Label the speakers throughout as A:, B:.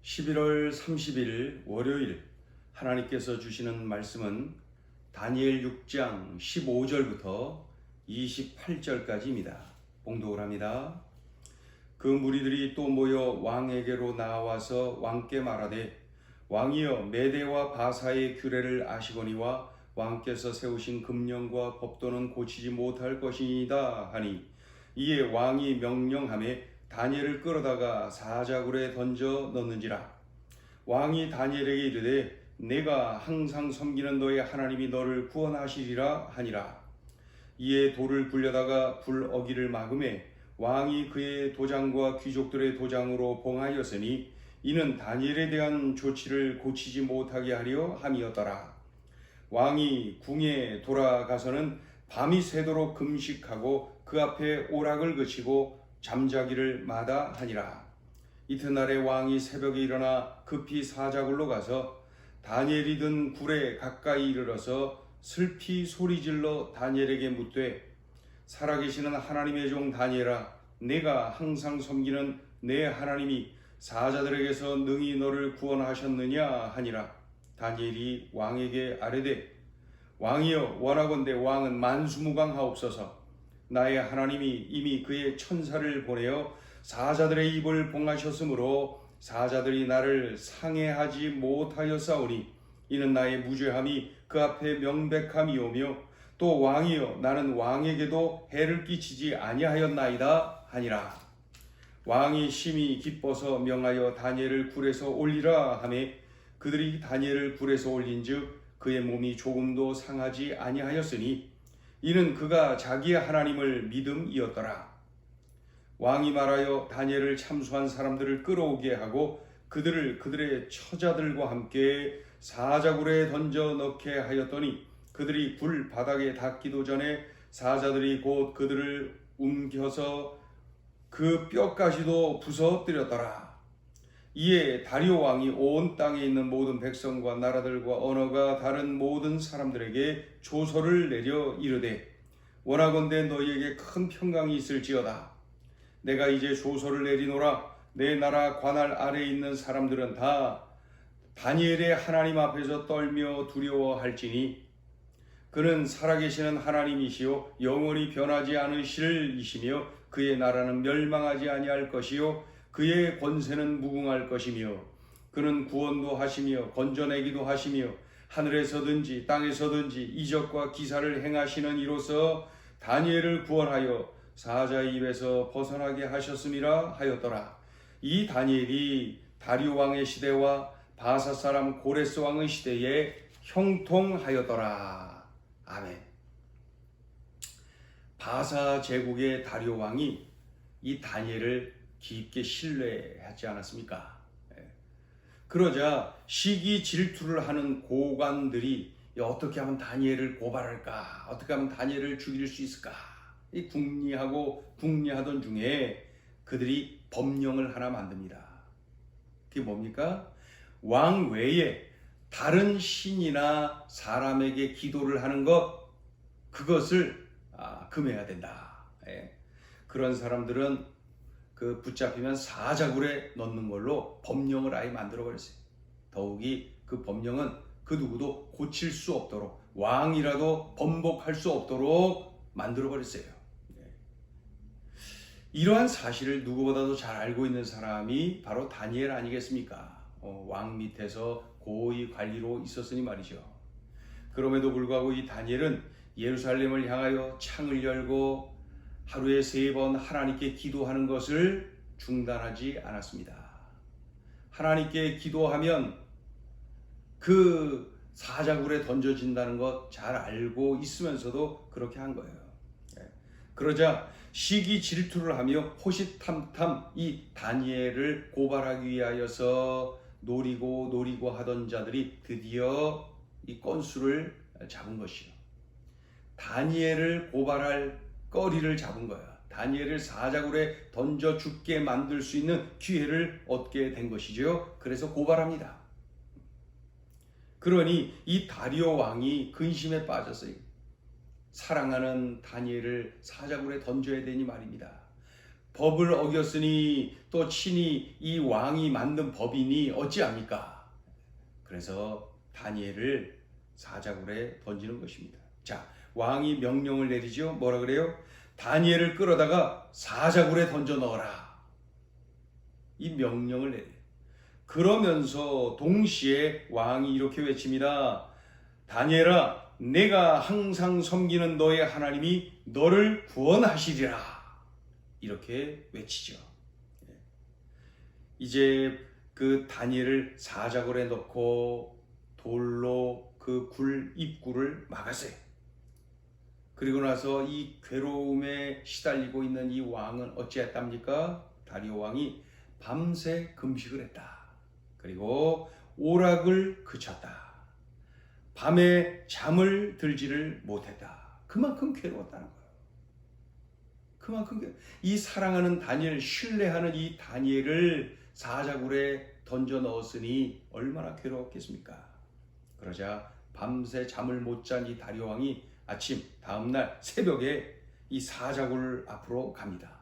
A: 11월 30일 월요일 하나님께서 주시는 말씀은 다니엘 6장 15절부터 28절까지입니다. 봉독을 합니다. 그 무리들이 또 모여 왕에게로 나와서 왕께 말하되 왕이여 메대와 바사의 규례를 아시거니와 왕께서 세우신 금령과 법도는 고치지 못할 것이니이다 하니 이에 왕이 명령하매 다니엘을 끌어다가 사자굴에 던져 넣는지라. 왕이 다니엘에게 이르되 내가 항상 섬기는 너의 하나님이 너를 구원하시리라 하니라. 이에 돌을 굴려다가 불 어기를 막음에 왕이 그의 도장과 귀족들의 도장으로 봉하였으니 이는 다니엘에 대한 조치를 고치지 못하게 하려 함이었더라. 왕이 궁에 돌아가서는 밤이 새도록 금식하고 그 앞에 오락을 그치고 잠자기를 마다하니라. 이튿날에 왕이 새벽에 일어나 급히 사자굴로 가서 다니엘이 든 굴에 가까이 이르러서 슬피 소리질러 다니엘에게 묻되 살아계시는 하나님의 종 다니엘아, 내가 항상 섬기는 내 하나님이 사자들에게서 능히 너를 구원하셨느냐 하니라. 다니엘이 왕에게 아뢰되 왕이여 원하건대 왕은 만수무강하옵소서. 나의 하나님이 이미 그의 천사를 보내어 사자들의 입을 봉하셨으므로 사자들이 나를 상해하지 못하였사오니 이는 나의 무죄함이 그 앞에 명백함이오며 또 왕이여 나는 왕에게도 해를 끼치지 아니하였나이다 하니라. 왕이 심히 기뻐서 명하여 다니엘을 굴에서 올리라 하매 그들이 다니엘을 굴에서 올린즉 그의 몸이 조금도 상하지 아니하였으니 이는 그가 자기의 하나님을 믿음이었더라. 왕이 말하여 다니엘을 참수한 사람들을 끌어오게 하고 그들을 그들의 처자들과 함께 사자굴에 던져 넣게 하였더니 그들이 굴 바닥에 닿기도 전에 사자들이 곧 그들을 옮겨서 그 뼈까지도 부서뜨렸더라. 이에 다리오 왕이 온 땅에 있는 모든 백성과 나라들과 언어가 다른 모든 사람들에게 조서를 내려 이르되 원하건대 너희에게 큰 평강이 있을지어다. 내가 이제 조서를 내리노라. 내 나라 관할 아래에 있는 사람들은 다 다니엘의 하나님 앞에서 떨며 두려워할지니 그는 살아계시는 하나님이시요 영원히 변하지 않으실 이시며 그의 나라는 멸망하지 아니할 것이요 그의 권세는 무궁할 것이며 그는 구원도 하시며 건져내기도 하시며 하늘에서든지 땅에서든지 이적과 기사를 행하시는 이로서 다니엘을 구원하여 사자의 입에서 벗어나게 하셨음이라 하였더라. 이 다니엘이 다리오 왕의 시대와 바사 사람 고레스 왕의 시대에 형통하였더라. 아멘. 바사 제국의 다리오 왕이 이 다니엘을 깊게 신뢰하지 않았습니까? 그러자 시기 질투를 하는 고관들이 어떻게 하면 다니엘을 고발할까? 어떻게 하면 다니엘을 죽일 수 있을까? 이 궁리하던 중에 그들이 법령을 하나 만듭니다. 그게 뭡니까? 왕 외에 다른 신이나 사람에게 기도를 하는 그것을 금해야 된다. 그런 사람들은 그 붙잡히면 사자굴에 넣는 걸로 법령을 아예 만들어 버렸어요. 더욱이 그 법령은 그 누구도 고칠 수 없도록 왕이라도 번복할 수 없도록 만들어 버렸어요. 이러한 사실을 누구보다도 잘 알고 있는 사람이 바로 다니엘 아니겠습니까? 왕 밑에서 고위 관리로 있었으니 말이죠. 그럼에도 불구하고 이 다니엘은 예루살렘을 향하여 창을 열고 하루에 3번 하나님께 기도하는 것을 중단하지 않았습니다. 하나님께 기도하면 그 사자굴에 던져진다는 것 잘 알고 있으면서도 그렇게 한 거예요. 그러자 시기 질투를 하며 호시탐탐 이 다니엘을 고발하기 위하여서 노리고 하던 자들이 드디어 이 건수를 잡은 것이요. 다니엘을 고발할 거리를 잡은 거야. 다니엘을 사자굴에 던져 죽게 만들 수 있는 기회를 얻게 된 것이죠. 그래서 고발합니다. 그러니 이 다리오 왕이 근심에 빠졌어요. 사랑하는 다니엘을 사자굴에 던져야 되니 말입니다. 법을 어겼으니 또 친히 이 왕이 만든 법이니 어찌합니까? 그래서 다니엘을 사자굴에 던지는 것입니다. 자, 왕이 명령을 내리죠. 뭐라 그래요? 다니엘을 끌어다가 사자굴에 던져 넣어라. 이 명령을 내려요. 그러면서 동시에 왕이 이렇게 외칩니다. 다니엘아, 내가 항상 섬기는 너의 하나님이 너를 구원하시리라. 이렇게 외치죠. 이제 그 다니엘을 사자굴에 넣고 돌로 그 굴 입구를 막았어요. 그리고 나서 이 괴로움에 시달리고 있는 이 왕은 어찌했답니까? 다리오 왕이 밤새 금식을 했다. 그리고 오락을 그쳤다. 밤에 잠을 들지를 못했다. 그만큼 괴로웠다는 거예요. 그만큼 이 사랑하는 다니엘, 신뢰하는 이 다니엘을 사자굴에 던져 넣었으니 얼마나 괴로웠겠습니까? 그러자 밤새 잠을 못 잔 이 다리오 왕이 아침 다음날 새벽에 이 사자굴 앞으로 갑니다.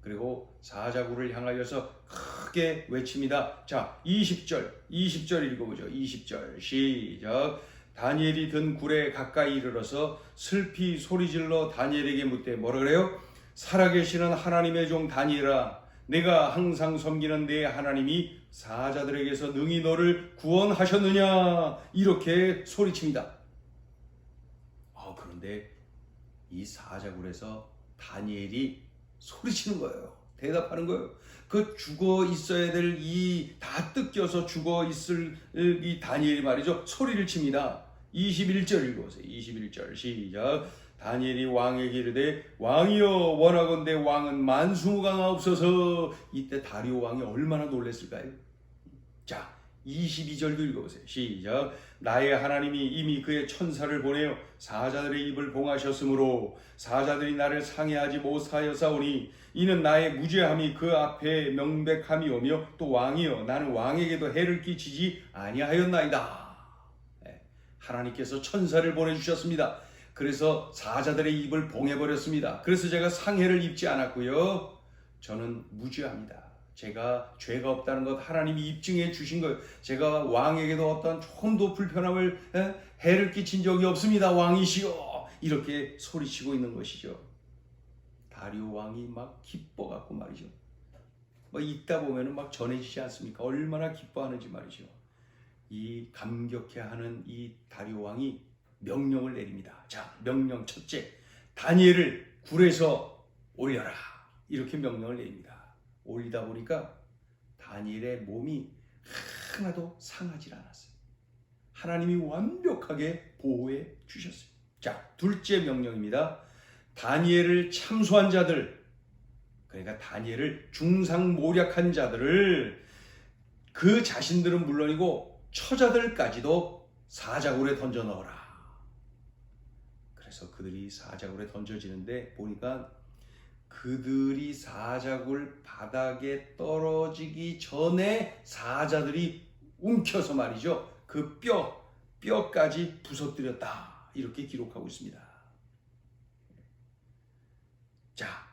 A: 그리고 사자굴을 향하여서 크게 외칩니다. 자, 20절 읽어보죠. 20절 시작. 다니엘이 든 굴에 가까이 이르러서 슬피 소리질러 다니엘에게 묻되 뭐라 그래요? 살아계시는 하나님의 종 다니엘아, 내가 항상 섬기는 내 하나님이 사자들에게서 능히 너를 구원하셨느냐? 이렇게 소리칩니다. 그런데 이 사자굴에서 다니엘이 소리치는 거예요. 대답하는 거예요. 그 죽어 있어야 될 다 뜯겨서 죽어 있을 이 다니엘이 말이죠. 소리를 칩니다. 21절 읽어보세요. 21절 시작. 다니엘이 왕에게 이르되 왕이여 원하건대 왕은 만수무강하옵소서. 이때 다리오 왕이 얼마나 놀랐을까요? 자, 22절도 읽어보세요. 시작. 나의 하나님이 이미 그의 천사를 보내어 사자들의 입을 봉하셨으므로 사자들이 나를 상해하지 못하여사오니 이는 나의 무죄함이 그 앞에 명백함이오며 또 왕이여 나는 왕에게도 해를 끼치지 아니하였나이다. 하나님께서 천사를 보내주셨습니다. 그래서 사자들의 입을 봉해버렸습니다. 그래서 제가 상해를 입지 않았고요. 저는 무죄합니다. 제가 죄가 없다는 것 하나님이 입증해 주신 거예요. 제가 왕에게도 어떤 조금도 불편함을 해를 끼친 적이 없습니다. 왕이시여 이렇게 소리치고 있는 것이죠. 다리오 왕이 막 기뻐갖고 말이죠. 뭐 읽다 보면은 막 전해지지 않습니까? 얼마나 기뻐하는지 말이죠. 이 감격해하는 이 다리오 왕이 명령을 내립니다. 자, 명령 첫째, 다니엘을 굴에서 올려라. 이렇게 명령을 내립니다. 올리다 보니까 다니엘의 몸이 하나도 상하지 않았어요. 하나님이 완벽하게 보호해 주셨어요. 자, 둘째 명령입니다. 다니엘을 참소한 자들, 그러니까 다니엘을 중상모략한 자들을 그 자신들은 물론이고 처자들까지도 사자굴에 던져 넣어라. 그래서 그들이 사자굴에 던져지는데 보니까 그들이 사자굴 바닥에 떨어지기 전에 사자들이 움켜서 말이죠. 그 뼈까지 부서뜨렸다. 이렇게 기록하고 있습니다. 자,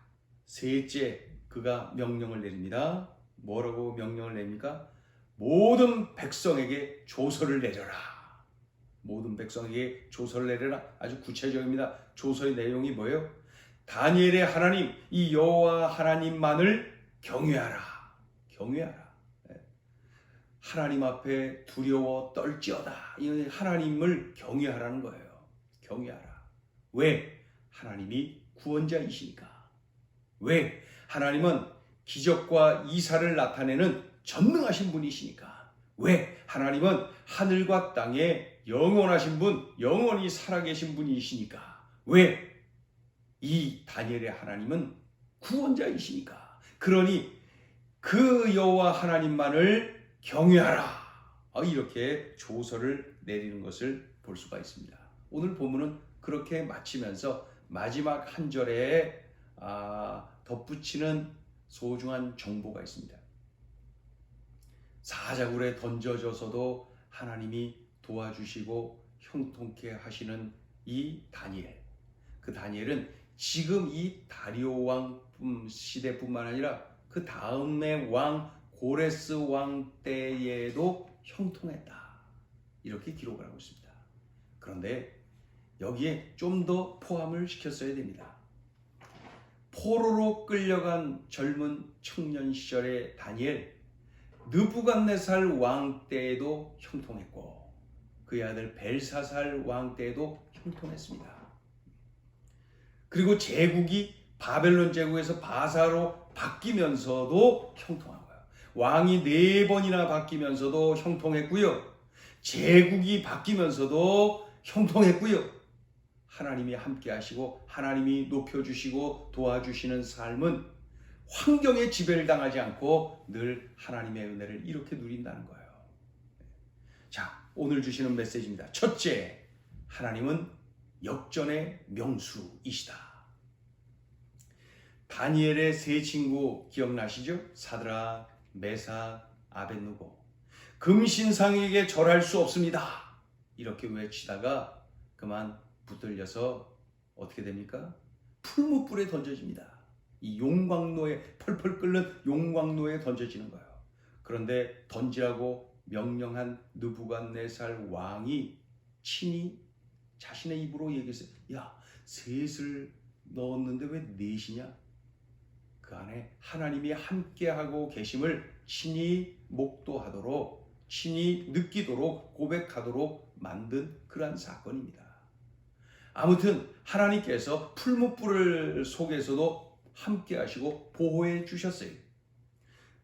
A: 셋째 그가 명령을 내립니다. 뭐라고 명령을 냅니까? 모든 백성에게 조서를 내려라. 모든 백성에게 조서를 내려라. 아주 구체적입니다. 조서의 내용이 뭐예요? 다니엘의 하나님, 이 여호와 하나님만을 경외하라. 경외하라. 하나님 앞에 두려워 떨지어다. 이 하나님을 경외하라는 거예요. 경외하라. 왜? 하나님이 구원자이시니까. 왜? 하나님은 기적과 이사를 나타내는 전능하신 분이시니까. 왜? 하나님은 하늘과 땅에 영원하신 분, 영원히 살아계신 분이시니까. 왜? 이 다니엘의 하나님은 구원자이시니까. 그러니 그 여호와 하나님만을 경외하라. 이렇게 조서를 내리는 것을 볼 수가 있습니다. 오늘 본문은 그렇게 마치면서 마지막 한 절에 덧붙이는 소중한 정보가 있습니다. 사자굴에 던져져서도 하나님이 도와주시고 형통케 하시는 이 다니엘. 그 다니엘은 지금 이 다리오 왕 시대뿐만 아니라 그 다음의 왕 고레스 왕 때에도 형통했다. 이렇게 기록을 하고 있습니다. 그런데 여기에 좀 더 포함을 시켰어야 됩니다. 포로로 끌려간 젊은 청년 시절의 다니엘, 느부갓네살 왕 때에도 형통했고 그의 아들 벨사살 왕 때에도 형통했습니다. 그리고 제국이 바벨론 제국에서 바사로 바뀌면서도 형통한 거예요. 왕이 4번이나 바뀌면서도 형통했고요. 제국이 바뀌면서도 형통했고요. 하나님이 함께 하시고 하나님이 높여주시고 도와주시는 삶은 환경에 지배를 당하지 않고 늘 하나님의 은혜를 이렇게 누린다는 거예요. 자, 오늘 주시는 메시지입니다. 첫째, 하나님은 역전의 명수이시다. 다니엘의 세 친구 기억나시죠? 사드락, 메삭, 아벳느고. 금신상에게 절할 수 없습니다. 이렇게 외치다가 그만 붙들려서 어떻게 됩니까? 풀무불에 던져집니다. 이 용광로에 펄펄 끓는 용광로에 던져지는 거예요. 그런데 던지라고 명령한 느부갓네살 왕이 친히 자신의 입으로 얘기했어요. 야, 셋을 넣었는데 왜 넷이냐? 그 안에 하나님이 함께하고 계심을 친히 목도하도록, 친히 느끼도록, 고백하도록 만든 그러한 사건입니다. 아무튼 하나님께서 풀무불 속에서도 함께 하시고 보호해 주셨어요.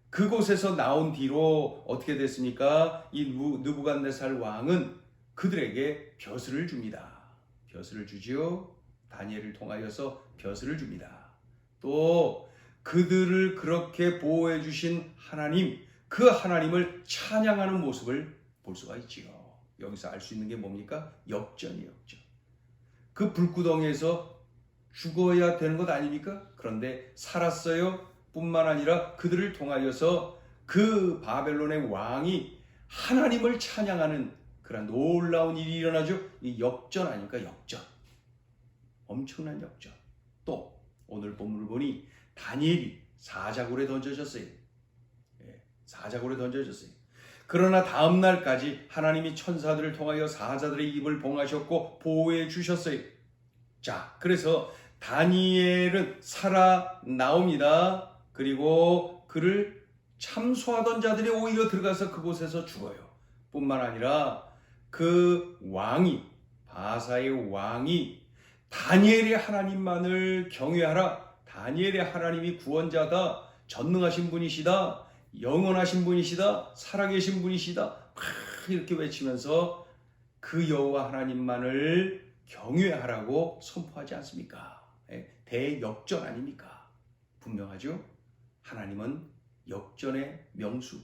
A: 그곳에서 나온 뒤로 어떻게 됐습니까? 이 느부갓네살 왕은 그들에게 벼슬을 줍니다. 벼슬을 주지요. 다니엘을 통하여서 벼슬을 줍니다. 또 그들을 그렇게 보호해 주신 하나님, 그 하나님을 찬양하는 모습을 볼 수가 있지요. 여기서 알 수 있는 게 뭡니까? 역전이에요. 역전. 그 불구덩이에서 죽어야 되는 것 아닙니까? 그런데 살았어요. 뿐만 아니라 그들을 통하여서 그 바벨론의 왕이 하나님을 찬양하는 그런 놀라운 일이 일어나죠. 이 역전 아닙니까? 역전. 엄청난 역전. 또 오늘 본문을 보니 다니엘이 사자굴에 던져졌어요. 사자굴에 던져졌어요. 그러나 다음 날까지 하나님이 천사들을 통하여 사자들의 입을 봉하셨고 보호해 주셨어요. 자, 그래서 다니엘은 살아나옵니다. 그리고 그를 참소하던 자들이 오히려 들어가서 그곳에서 죽어요. 뿐만 아니라 그 왕이, 바사의 왕이 다니엘의 하나님만을 경외하라. 다니엘의 하나님이 구원자다. 전능하신 분이시다. 영원하신 분이시다. 살아계신 분이시다. 이렇게 외치면서 그 여호와 하나님만을 경외하라고 선포하지 않습니까? 대역전 아닙니까? 분명하죠? 하나님은 역전의 명수.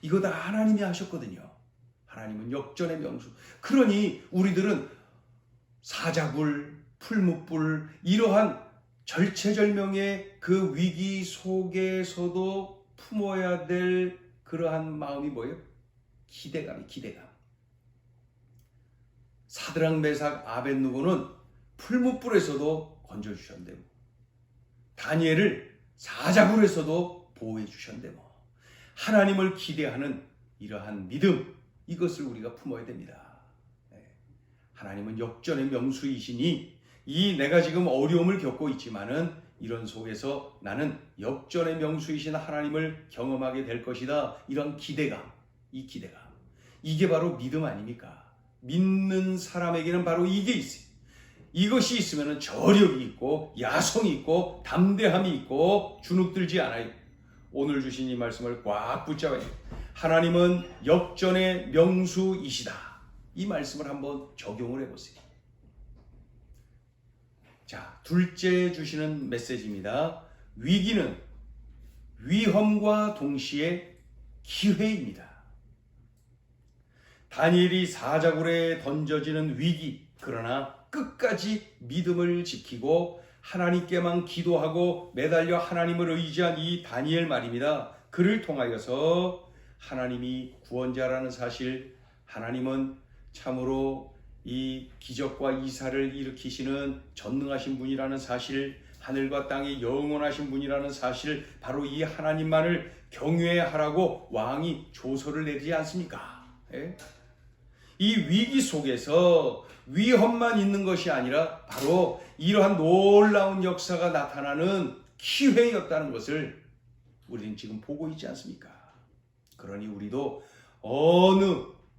A: 이거 다 하나님이 하셨거든요. 하나님은 역전의 명수. 그러니 우리들은 사자굴, 풀무불 이러한 절체절명의 그 위기 속에서도 품어야 될 그러한 마음이 뭐예요? 기대감. 사드락, 메삭, 아벳느고는 풀무불에서도 건져주셨는데 다니엘을 사자굴에서도 보호해 주셨는데 하나님을 기대하는 이러한 믿음, 이것을 우리가 품어야 됩니다. 하나님은 역전의 명수이시니 이 내가 지금 어려움을 겪고 있지만은 이런 속에서 나는 역전의 명수이신 하나님을 경험하게 될 것이다. 이런 기대감, 이 기대감. 이게 바로 믿음 아닙니까? 믿는 사람에게는 바로 이게 있어요. 이것이 있으면 저력이 있고 야성이 있고 담대함이 있고 주눅들지 않아요. 오늘 주신 이 말씀을 꽉 붙잡아야 돼요. 하나님은 역전의 명수이시다. 이 말씀을 한번 적용을 해보세요. 자, 둘째 주시는 메시지입니다. 위기는 위험과 동시에 기회입니다. 다니엘이 사자굴에 던져지는 위기, 그러나 끝까지 믿음을 지키고 하나님께만 기도하고 매달려 하나님을 의지한 이 다니엘 말입니다. 그를 통하여서 하나님이 구원자라는 사실, 하나님은 참으로 이 기적과 이사를 일으키시는 전능하신 분이라는 사실, 하늘과 땅의 영원하신 분이라는 사실, 바로 이 하나님만을 경외하라고 왕이 조서를 내리지 않습니까? 예? 이 위기 속에서 위험만 있는 것이 아니라 바로 이러한 놀라운 역사가 나타나는 기회였다는 것을 우리는 지금 보고 있지 않습니까? 그러니 우리도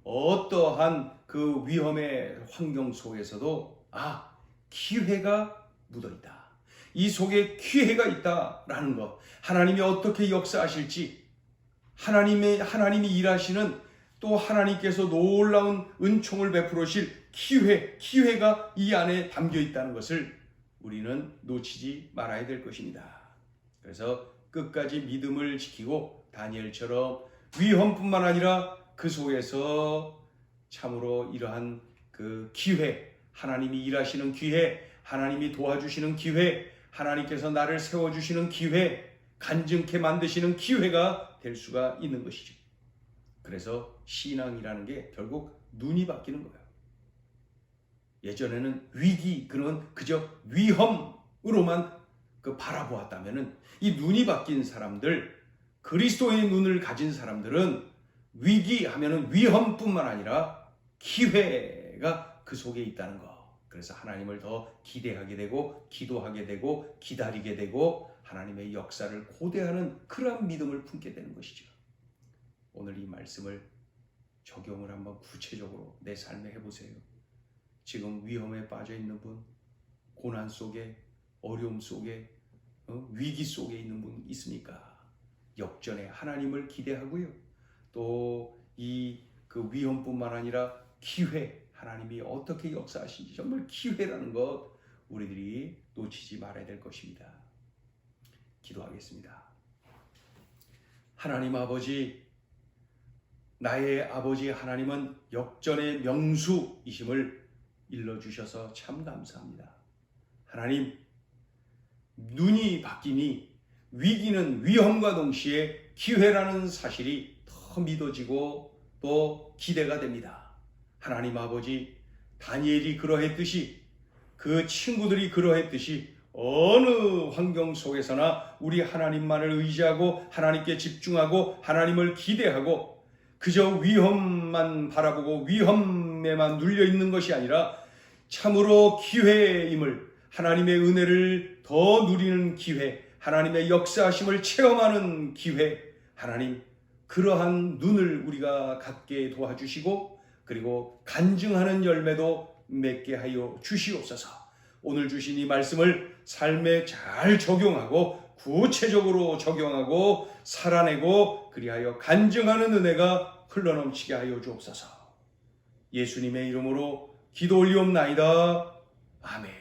A: 어떠한 그 위험의 환경 속에서도 기회가 묻어있다, 이 속에 기회가 있다라는 것, 하나님이 어떻게 역사하실지, 하나님이 일하시는, 또 하나님께서 놀라운 은총을 베풀으실 기회가 이 안에 담겨 있다는 것을 우리는 놓치지 말아야 될 것입니다. 그래서 끝까지 믿음을 지키고 다니엘처럼 위험뿐만 아니라 그 속에서 참으로 이러한 그 기회, 하나님이 일하시는 기회, 하나님이 도와주시는 기회, 하나님께서 나를 세워주시는 기회, 간증케 만드시는 기회가 될 수가 있는 것이죠. 그래서 신앙이라는 게 결국 눈이 바뀌는 거예요. 예전에는 위기, 그런 그저 위험으로만 바라보았다면은, 이 눈이 바뀐 사람들, 그리스도의 눈을 가진 사람들은 위기하면은 위험뿐만 아니라 기회가 그 속에 있다는 거. 그래서 하나님을 더 기대하게 되고, 기도하게 되고, 기다리게 되고, 하나님의 역사를 고대하는 그러한 믿음을 품게 되는 것이죠. 오늘 이 말씀을 적용을 한번 구체적으로 내 삶에 해보세요. 지금 위험에 빠져 있는 분, 고난 속에, 어려움 속에, 위기 속에 있는 분 있습니까? 역전에 하나님을 기대하고요. 또 그 위험뿐만 아니라 기회, 하나님이 어떻게 역사하신지, 정말 기회라는 것 우리들이 놓치지 말아야 될 것입니다. 기도하겠습니다. 하나님 아버지, 나의 아버지 하나님은 역전의 명수이심을 일러주셔서 참 감사합니다. 하나님, 눈이 바뀌니 위기는 위험과 동시에 기회라는 사실이 더 믿어지고 또 기대가 됩니다. 하나님 아버지, 다니엘이 그러했듯이, 그 친구들이 그러했듯이 어느 환경 속에서나 우리 하나님만을 의지하고 하나님께 집중하고 하나님을 기대하고 그저 위험만 바라보고 위험에만 눌려 있는 것이 아니라 참으로 기회임을, 하나님의 은혜를 더 누리는 기회, 하나님의 역사하심을 체험하는 기회, 하나님 그러한 눈을 우리가 갖게 도와주시고, 그리고 간증하는 열매도 맺게 하여 주시옵소서. 오늘 주신 이 말씀을 삶에 잘 적용하고 구체적으로 적용하고 살아내고 그리하여 간증하는 은혜가 흘러넘치게 하여 주옵소서. 예수님의 이름으로 기도 올리옵나이다. 아멘.